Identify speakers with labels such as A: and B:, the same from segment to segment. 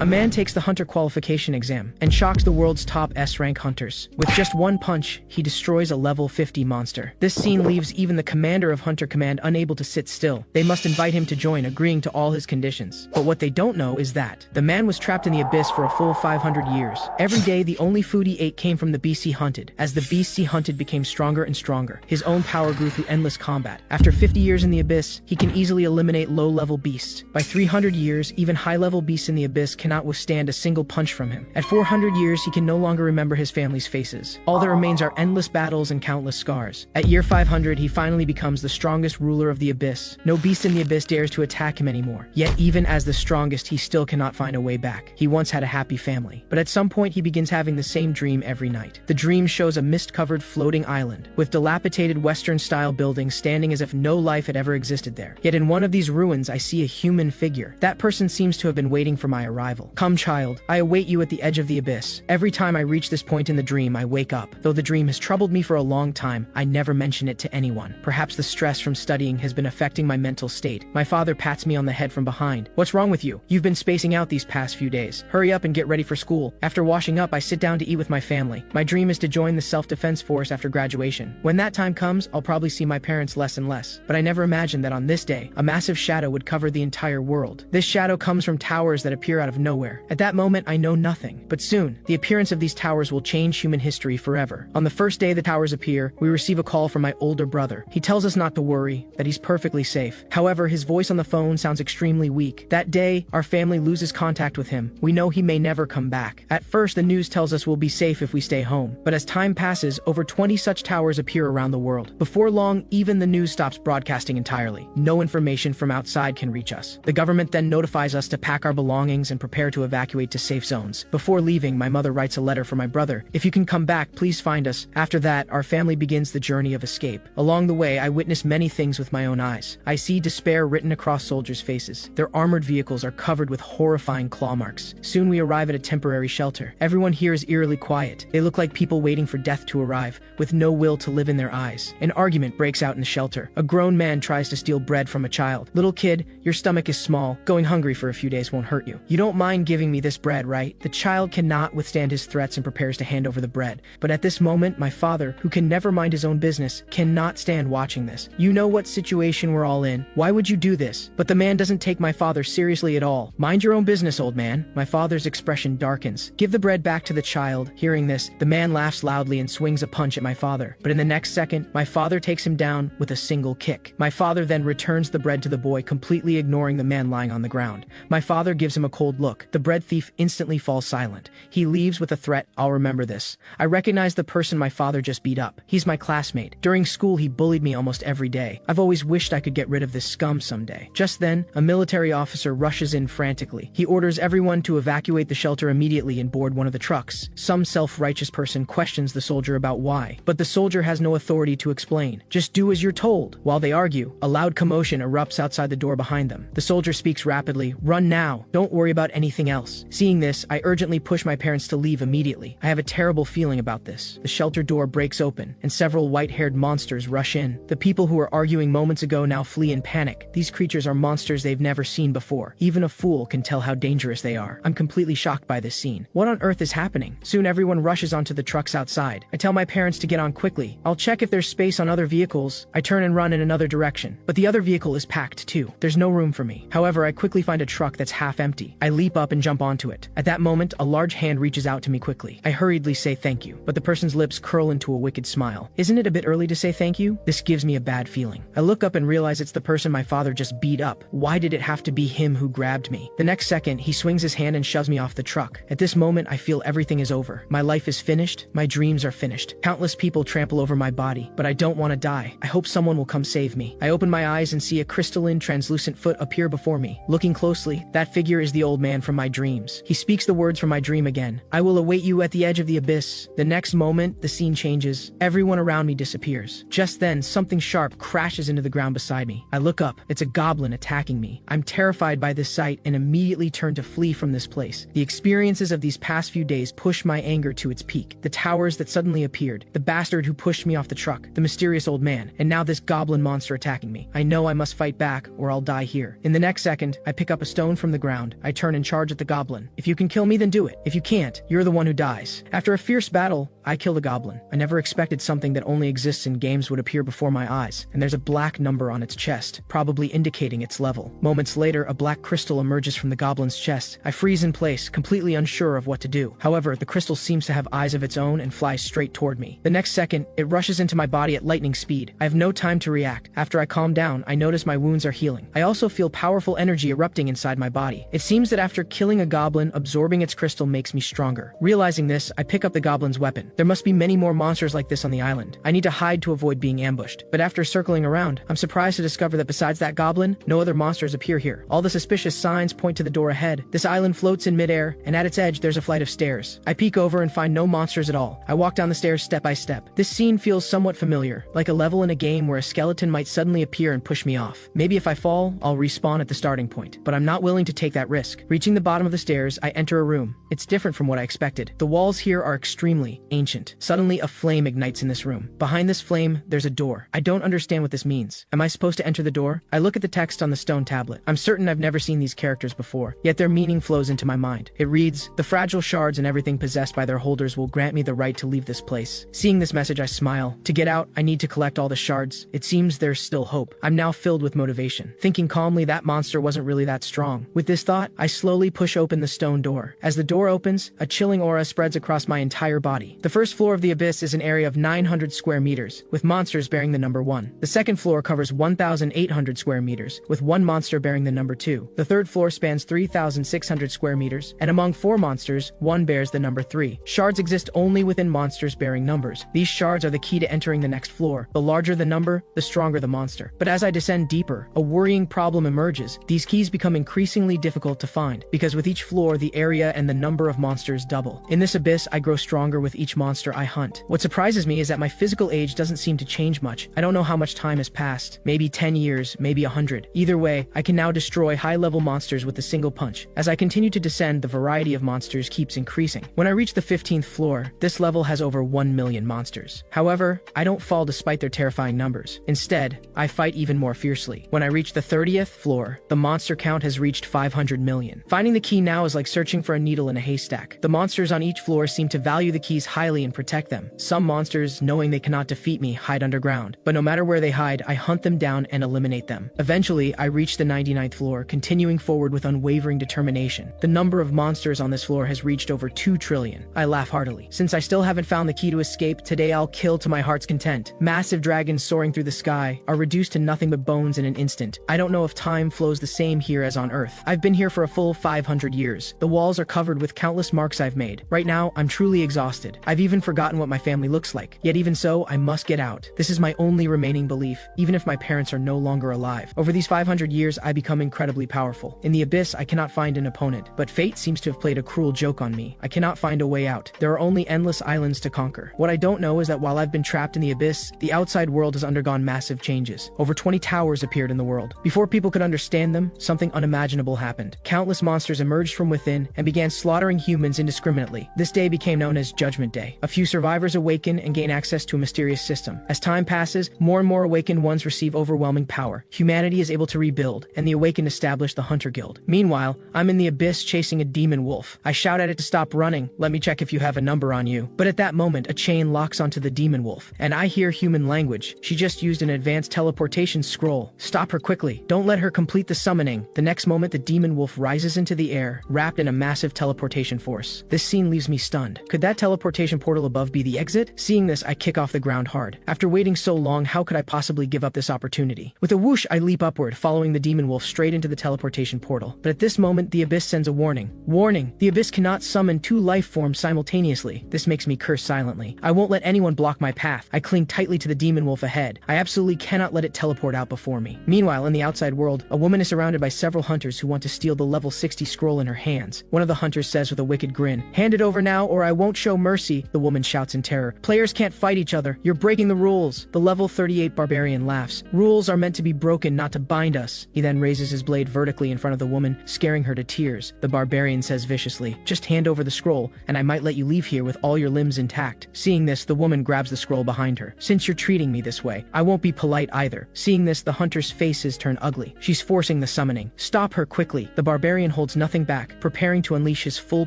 A: A man takes the hunter qualification exam and shocks the world's top S-rank hunters. With just one punch, he destroys a level 50 monster. This scene leaves even the commander of Hunter Command unable to sit still. They must invite him to join, agreeing to all his conditions. But what they don't know is that the man was trapped in the abyss for a full 500 years. Every day, the only food he ate came from the beasts he hunted. As the beasts he hunted became stronger and stronger, his own power grew through endless combat. After 50 years in the abyss, he can easily eliminate low-level beasts. By 300 years, even high-level beasts in the abyss cannot withstand a single punch from him. At 400 years, he can no longer remember his family's faces. All that remains are endless battles and countless scars. At year 500, he finally becomes the strongest ruler of the abyss. No beast in the abyss dares to attack him anymore. Yet even as the strongest, he still cannot find a way back. He once had a happy family, but at some point he begins having the same dream every night. The dream shows a mist-covered floating island with dilapidated Western-style buildings standing as if no life had ever existed there. Yet in one of these ruins, I see a human figure. That person seems to have been waiting for my arrival. Come, child, I await you at the edge of the abyss. Every time I reach this point in the dream, I wake up. Though the dream has troubled me for a long time, I never mention it to anyone. Perhaps the stress from studying has been affecting my mental state. My father pats me on the head from behind. What's wrong with you? You've been spacing out these past few days. Hurry up and get ready for school. After washing up, I sit down to eat with my family. My dream is to join the self-defense force after graduation. When that time comes, I'll probably see my parents less and less. But I never imagined that on this day, a massive shadow would cover the entire world. This shadow comes from towers that appear out of nowhere. At that moment, I know nothing. But soon, the appearance of these towers will change human history forever. On the first day the towers appear, we receive a call from my older brother. He tells us not to worry, that he's perfectly safe. However, his voice on the phone sounds extremely weak. That day, our family loses contact with him. We know he may never come back. At first, the news tells us we'll be safe if we stay home. But as time passes, over 20 such towers appear around the world. Before long, even the news stops broadcasting entirely. No information from outside can reach us. The government then notifies us to pack our belongings and prepare to evacuate to safe zones. Before leaving, my mother writes a letter for my brother. If you can come back, please find us. After that, our family begins the journey of escape. Along the way, I witness many things with my own eyes. I see despair written across soldiers' faces. Their armored vehicles are covered with horrifying claw marks. Soon we arrive at a temporary shelter. Everyone here is eerily quiet. They look like people waiting for death to arrive, with no will to live in their eyes. An argument breaks out in the shelter. A grown man tries to steal bread from a child. Little kid, your stomach is small. Going hungry for a few days won't hurt you. You don't mind giving me this bread, right? The child cannot withstand his threats and prepares to hand over the bread. But at this moment, my father, who can never mind his own business, cannot stand watching this. You know what situation we're all in. Why would you do this? But the man doesn't take my father seriously at all. Mind your own business, old man. My father's expression darkens. Give the bread back to the child. Hearing this, the man laughs loudly and swings a punch at my father. But in the next second, my father takes him down with a single kick. My father then returns the bread to the boy, completely ignoring the man lying on the ground. My father gives him a cold look. The bread thief instantly falls silent. He leaves with a threat, "I'll remember this." I recognize the person my father just beat up. He's my classmate. During school, he bullied me almost every day. I've always wished I could get rid of this scum someday. Just then, a military officer rushes in frantically. He orders everyone to evacuate the shelter immediately and board one of the trucks. Some self-righteous person questions the soldier about why, but the soldier has no authority to explain. Just do as you're told. While they argue, a loud commotion erupts outside the door behind them. The soldier speaks rapidly, "Run now. Don't worry about anything else." Seeing this, I urgently push my parents to leave immediately. I have a terrible feeling about this. The shelter door breaks open, and several white-haired monsters rush in. The people who were arguing moments ago now flee in panic. These creatures are monsters they've never seen before. Even a fool can tell how dangerous they are. I'm completely shocked by this scene. What on earth is happening? Soon everyone rushes onto the trucks outside. I tell my parents to get on quickly. I'll check if there's space on other vehicles. I turn and run in another direction. But the other vehicle is packed too. There's no room for me. However, I quickly find a truck that's half empty. I leap up and jump onto it. At that moment, a large hand reaches out to me quickly. I hurriedly say thank you, but the person's lips curl into a wicked smile. Isn't it a bit early to say thank you? This gives me a bad feeling. I look up and realize it's the person my father just beat up. Why did it have to be him who grabbed me? The next second, he swings his hand and shoves me off the truck. At this moment, I feel everything is over. My life is finished. My dreams are finished. Countless people trample over my body, but I don't want to die. I hope someone will come save me. I open my eyes and see a crystalline, translucent foot appear before me. Looking closely, that figure is the old man from my dreams. He speaks the words from my dream again. "I will await you at the edge of the abyss." The next moment, the scene changes. Everyone around me disappears. Just then, something sharp crashes into the ground beside me. I look up. It's a goblin attacking me. I'm terrified by this sight and immediately turn to flee from this place. The experiences of these past few days push my anger to its peak. The towers that suddenly appeared, the bastard who pushed me off the truck, the mysterious old man, and now this goblin monster attacking me. I know I must fight back or I'll die here. In the next second, I pick up a stone from the ground. I turn and charge at the goblin. If you can kill me, then do it. If you can't, you're the one who dies. After a fierce battle, I kill the goblin. I never expected something that only exists in games would appear before my eyes, and there's a black number on its chest, probably indicating its level. Moments later, a black crystal emerges from the goblin's chest. I freeze in place, completely unsure of what to do. However, the crystal seems to have eyes of its own and flies straight toward me. The next second, it rushes into my body at lightning speed. I have no time to react. After I calm down, I notice my wounds are healing. I also feel powerful energy erupting inside my body. It seems that after killing a goblin, absorbing its crystal makes me stronger. Realizing this, I pick up the goblin's weapon. There must be many more monsters like this on the island. I need to hide to avoid being ambushed. But after circling around, I'm surprised to discover that besides that goblin, no other monsters appear here. All the suspicious signs point to the door ahead. This island floats in midair, and at its edge there's a flight of stairs. I peek over and find no monsters at all. I walk down the stairs step by step. This scene feels somewhat familiar, like a level in a game where a skeleton might suddenly appear and push me off. Maybe if I fall, I'll respawn at the starting point. But I'm not willing to take that risk. Reaching the bottom of the stairs, I enter a room. It's different from what I expected. The walls here are extremely ancient. Suddenly, a flame ignites in this room. Behind this flame, there's a door. I don't understand what this means. Am I supposed to enter the door? I look at the text on the stone tablet. I'm certain I've never seen these characters before, yet their meaning flows into my mind. It reads, "The fragile shards and everything possessed by their holders will grant me the right to leave this place." Seeing this message, I smile. To get out, I need to collect all the shards. It seems there's still hope. I'm now filled with motivation. Thinking calmly, that monster wasn't really that strong. With this thought, I slowly push open the stone door. As the door opens, a chilling aura spreads across my entire body. The first floor of the abyss is an area of 900 square meters, with monsters bearing the number 1. The second floor covers 1,800 square meters, with one monster bearing the number 2. The third floor spans 3,600 square meters, and among 4 monsters, one bears the number 3. Shards exist only within monsters bearing numbers. These shards are the key to entering the next floor. The larger the number, the stronger the monster. But as I descend deeper, a worrying problem emerges. These keys become increasingly difficult to find, because with each floor, the area and the number of monsters double. In this abyss, I grow stronger with each monster I hunt. What surprises me is that my physical age doesn't seem to change much. I don't know how much time has passed. Maybe 10 years, maybe 100. Either way, I can now destroy high-level monsters with a single punch. As I continue to descend, the variety of monsters keeps increasing. When I reach the 15th floor, this level has over 1 million monsters. However, I don't fall despite their terrifying numbers. Instead, I fight even more fiercely. When I reach the 30th floor, the monster count has reached 500 million. Finding the key now is like searching for a needle in a haystack. The monsters on each floor seem to value the keys highly and protect them. Some monsters, knowing they cannot defeat me, hide underground. But no matter where they hide, I hunt them down and eliminate them. Eventually, I reach the 99th floor, continuing forward with unwavering determination. The number of monsters on this floor has reached over 2 trillion. I laugh heartily. Since I still haven't found the key to escape, today I'll kill to my heart's content. Massive dragons soaring through the sky are reduced to nothing but bones in an instant. I don't know if time flows the same here as on Earth. I've been here for a full 500 years. The walls are covered with countless marks I've made. Right now, I'm truly exhausted. I've even forgotten what my family looks like. Yet even so, I must get out. This is my only remaining belief, even if my parents are no longer alive. Over these 500 years, I become incredibly powerful. In the abyss, I cannot find an opponent, but fate seems to have played a cruel joke on me. I cannot find a way out. There are only endless islands to conquer. What I don't know is that while I've been trapped in the abyss, the outside world has undergone massive changes. Over 20 towers appeared in the world. Before people could understand them, something unimaginable happened. Countless monsters emerged from within and began slaughtering humans indiscriminately. This day became known as Judgment Day. A few survivors awaken and gain access to a mysterious system. As time passes, more and more awakened ones receive overwhelming power. Humanity is able to rebuild, and the awakened establish the Hunter Guild. Meanwhile, I'm in the abyss chasing a demon wolf. I shout at it to stop running. "Let me check if you have a number on you." But at that moment, a chain locks onto the demon wolf, and I hear human language. She just used an advanced teleportation scroll. Stop her quickly. Don't let her complete the summoning. The next moment, the demon wolf rises into the air, wrapped in a massive teleportation force. This scene leaves me stunned. Could that teleportation portal above be the exit? Seeing this, I kick off the ground hard. After waiting so long, how could I possibly give up this opportunity? With a whoosh, I leap upward, following the demon wolf straight into the teleportation portal. But at this moment, the abyss sends a warning. Warning! The abyss cannot summon 2 life forms simultaneously. This makes me curse silently. I won't let anyone block my path. I cling tightly to the demon wolf ahead. I absolutely cannot let it teleport out before me. Meanwhile, in the outside world, a woman is surrounded by several hunters who want to steal the level 60 scroll in her hands. One of the hunters says with a wicked grin, "Hand it over now or I won't show mercy." The woman shouts in terror, "Players can't fight each other. You're breaking the rules." The level 38 barbarian laughs. "Rules are meant to be broken, not to bind us." He then raises his blade vertically in front of the woman, scaring her to tears. The barbarian says viciously, "Just hand over the scroll, and I might let you leave here with all your limbs intact." Seeing this, the woman grabs the scroll behind her. "Since you're treating me this way, I won't be polite either." Seeing this, the hunter's faces turn ugly. She's forcing the summoning. "Stop her quickly." The barbarian holds nothing back, preparing to unleash his full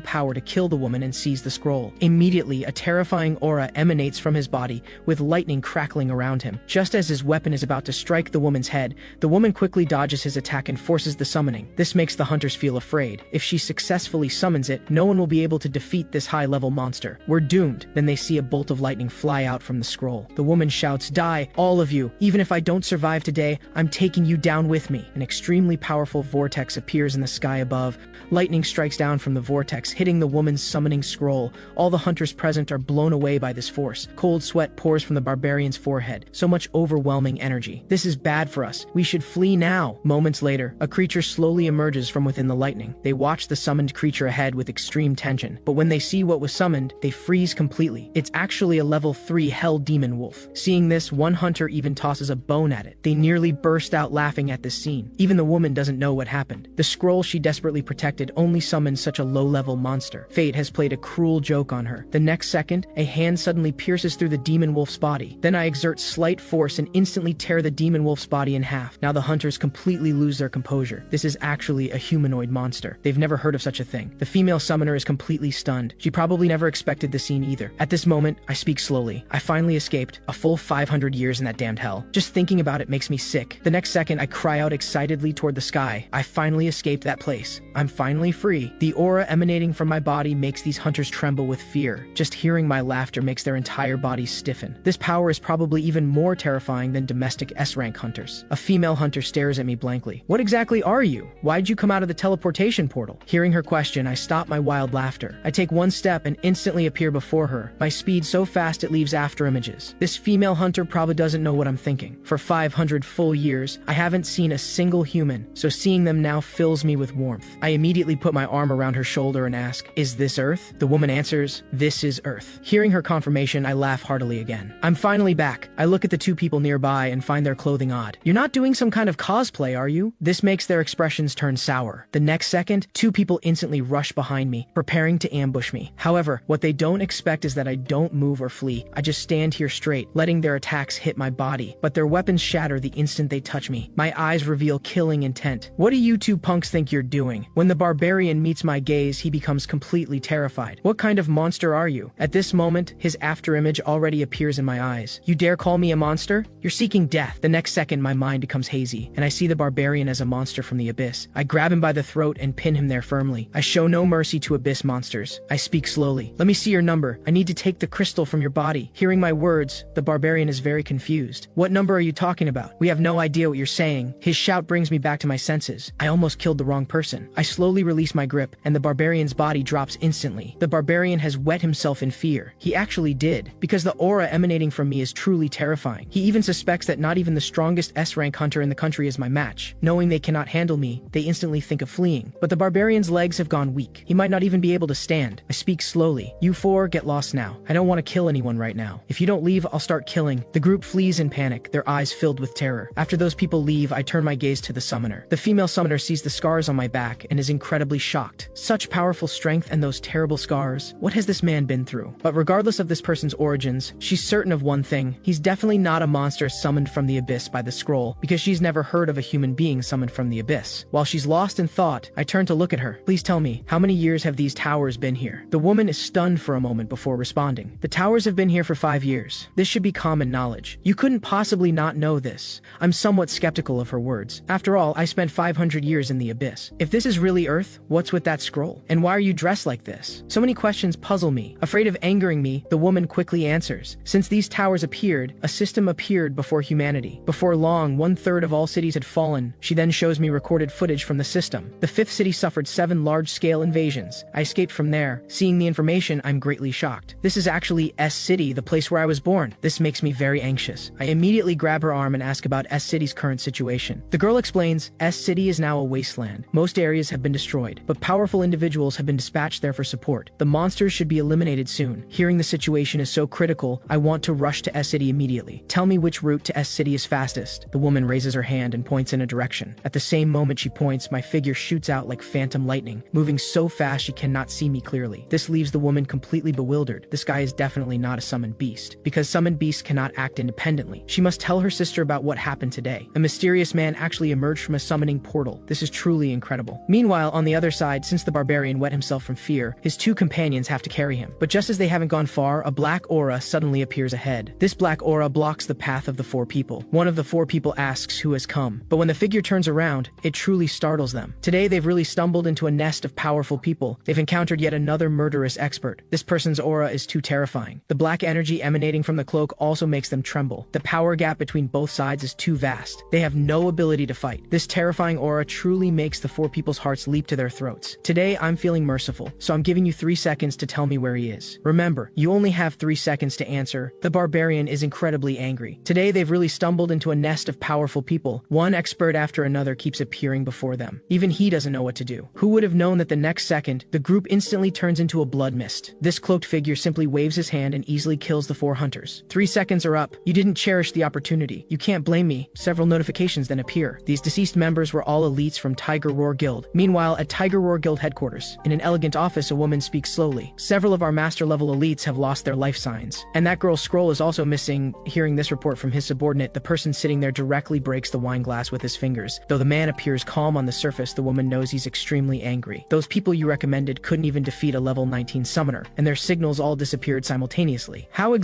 A: power to kill the woman and seize the scroll. Immediately, a terrifying aura emanates from his body, with lightning crackling around him. Just as his weapon is about to strike the woman's head, the woman quickly dodges his attack and forces the summoning. This makes the hunters feel afraid. If she successfully summons it, no one will be able to defeat this high-level monster. We're doomed. Then they see a bolt of lightning fly out from the scroll. The woman shouts, "Die, all of you! Even if I don't survive today, I'm taking you down with me." An extremely powerful vortex appears in the sky above. Lightning strikes down from the vortex, hitting the woman's summoning scroll. All the hunters present are blown away by this force. Cold sweat pours from the barbarian's forehead. So much overwhelming energy. This is bad for us. We should flee now. Moments later, a creature slowly emerges from within the lightning. They watch the summoned creature ahead with extreme tension. But when they see what was summoned, they freeze completely. It's actually a level 3 hell demon wolf. Seeing this, one hunter even tosses a bone at it. They nearly burst out laughing at this scene. Even the woman doesn't know what happened. The scroll she desperately protected only summoned such a low-level monster. Fate has played a cruel joke on her. The next second, a hand suddenly pierces through the demon wolf's body. Then I exert slight force and instantly tear the demon wolf's body in half. Now the hunters completely lose their composure. This is actually a humanoid monster. They've never heard of such a thing. The female summoner is completely stunned. She probably never expected the scene either. At this moment, I speak slowly. I finally escaped. A full 500 years in that damned hell. Just thinking about it makes me sick. The next second, I cry out excitedly toward the sky. I finally escaped that place. I'm finally free. The aura emanating from my body makes these hunters tremble with fear. Just hearing my laughter makes their entire bodies stiffen. This power is probably even more terrifying than domestic S-rank hunters. A female hunter stares at me blankly. "What exactly are you? Why'd you come out of the teleportation portal?" Hearing her question, I stop my wild laughter. I take one step and instantly appear before her, my speed so fast it leaves after images. This female hunter probably doesn't know what I'm thinking. For 500 full years, I haven't seen a single human, so seeing them now fills me with warmth. I immediately put my arm around her shoulder and ask, "Is this Earth?" The woman answers, "This is Earth." Hearing her confirmation, I laugh heartily again. I'm finally back. I look at the two people nearby and find their clothing odd. "You're not doing some kind of cosplay, are you?" This makes their expressions turn sour. The next second, two people instantly rush behind me, preparing to ambush me. However, what they don't expect is that I don't move or flee. I just stand here straight, letting their attacks hit my body. But their weapons shatter the instant they touch me. My eyes reveal killing intent. "What do you two punks think you're doing?" When the barbarian meets my gaze, he becomes completely terrified. "What kind of monster are you?" At this moment, his afterimage already appears in my eyes. "You dare call me a monster? You're seeking death." The next second, my mind becomes hazy, and I see the barbarian as a monster from the abyss. I grab him by the throat and pin him there firmly. I show no mercy to abyss monsters. I speak slowly. "Let me see your number. I need to take the crystal from your body." Hearing my words, the barbarian is very confused. "What number are you talking about? We have no idea what you're saying." His shout brings me back to my senses. I almost killed the wrong person. I slowly release my grip, and the barbarian's body drops instantly. The barbarian has wet himself in fear. He actually did, because the aura emanating from me is truly terrifying. He even suspects that not even the strongest S-rank hunter in the country is my match. Knowing they cannot handle me, they instantly think of fleeing. But the barbarian's legs have gone weak. He might not even be able to stand. I speak slowly. "You four, get lost now. I don't want to kill anyone right now. If you don't leave, I'll start killing." The group flees in panic, their eyes filled with terror. After those people leave, I turn my gaze to the summoner. The female summoner sees the scars on my back and is incredibly shocked. Such powerful strength and those terrible scars. What has this man been through? But regardless of this person's origins, she's certain of one thing. He's definitely not a monster summoned from the abyss by the scroll, because she's never heard of a human being summoned from the abyss. While she's lost in thought, I turn to look at her. "Please tell me, how many years have these towers been here?" The woman is stunned for a moment before responding. "The towers have been here for 5 years. This should be common knowledge. You couldn't possibly not know this." I'm somewhat skeptical of her words. After all, I spent 500 years in the abyss. If this is really Earth, what's with that scroll? And why are you dressed like this? So many questions puzzle me. Afraid of angering me, the woman quickly answers. "Since these towers appeared, a system appeared before humanity. Before long, 1/3 of all cities had fallen." She then shows me recorded footage from the system. The 5th city suffered 7 large-scale invasions. I escaped from there. Seeing the information, I'm greatly shocked. This is actually S-City, the place where I was born. This makes me very anxious. I immediately grab her arm and ask about S-City's current situation. The girl explains, S-City is now a wasteland. Most areas have been destroyed, but powerful individuals have been dispatched there for support. The monsters should be eliminated soon. Hearing the situation is so critical, I want to rush to S-City immediately. "Tell me which route to S-City is fastest." The woman raises her hand and points in a direction. At the same moment she points, my figure shoots out like phantom lightning, moving so fast she cannot see me clearly. This leaves the woman completely bewildered. This guy is definitely not a summoned beast, because summoned beasts cannot act independently. She must tell her sister about what happened today. A mysterious man actually emerged from a summoning portal. This is truly incredible. people. Meanwhile, on the other side, since the barbarian wet himself from fear, his two companions have to carry him. But just as they haven't gone far, a black aura suddenly appears ahead. This black aura blocks the path of the four people. One of the four people asks who has come, but when the figure turns around, it truly startles them. Today, they've really stumbled into a nest of powerful people. They've encountered yet another murderous expert. This person's aura is too terrifying. The black energy emanating from the cloak also makes them tremble. The power gap between both sides is too vast. They have no ability to fight. This terrifying aura truly makes the four people's hearts leap to their throats. Today, I'm feeling merciful, so I'm giving you 3 seconds to tell me where he is. Remember, you only have 3 seconds to answer. The barbarian is incredibly angry. Today, they've really stumbled into a nest of powerful people. One expert after another keeps appearing before them. Even he doesn't know what to do. Who would have known that the next second, the group instantly turns into a blood mist? This cloaked figure simply waves his hand and easily kills the 4 hunters. 3 seconds are up. You didn't cherish the opportunity. You can't blame me. Several notifications then appear. These deceased members were all elites from Tiger Roar Guild. Meanwhile, at Tiger Roar Guild headquarters, in an elegant office, a woman speaks slowly. Several of our master-level elites have lost their life signs. And that girl's scroll is also missing. Hearing this report from his subordinate, the person sitting there directly breaks the wine glass with his fingers. Though the man appears calm on the surface, the woman knows he's extremely angry. Those people you recommended couldn't even defeat a level 19 summoner, and their signals all disappeared simultaneously. How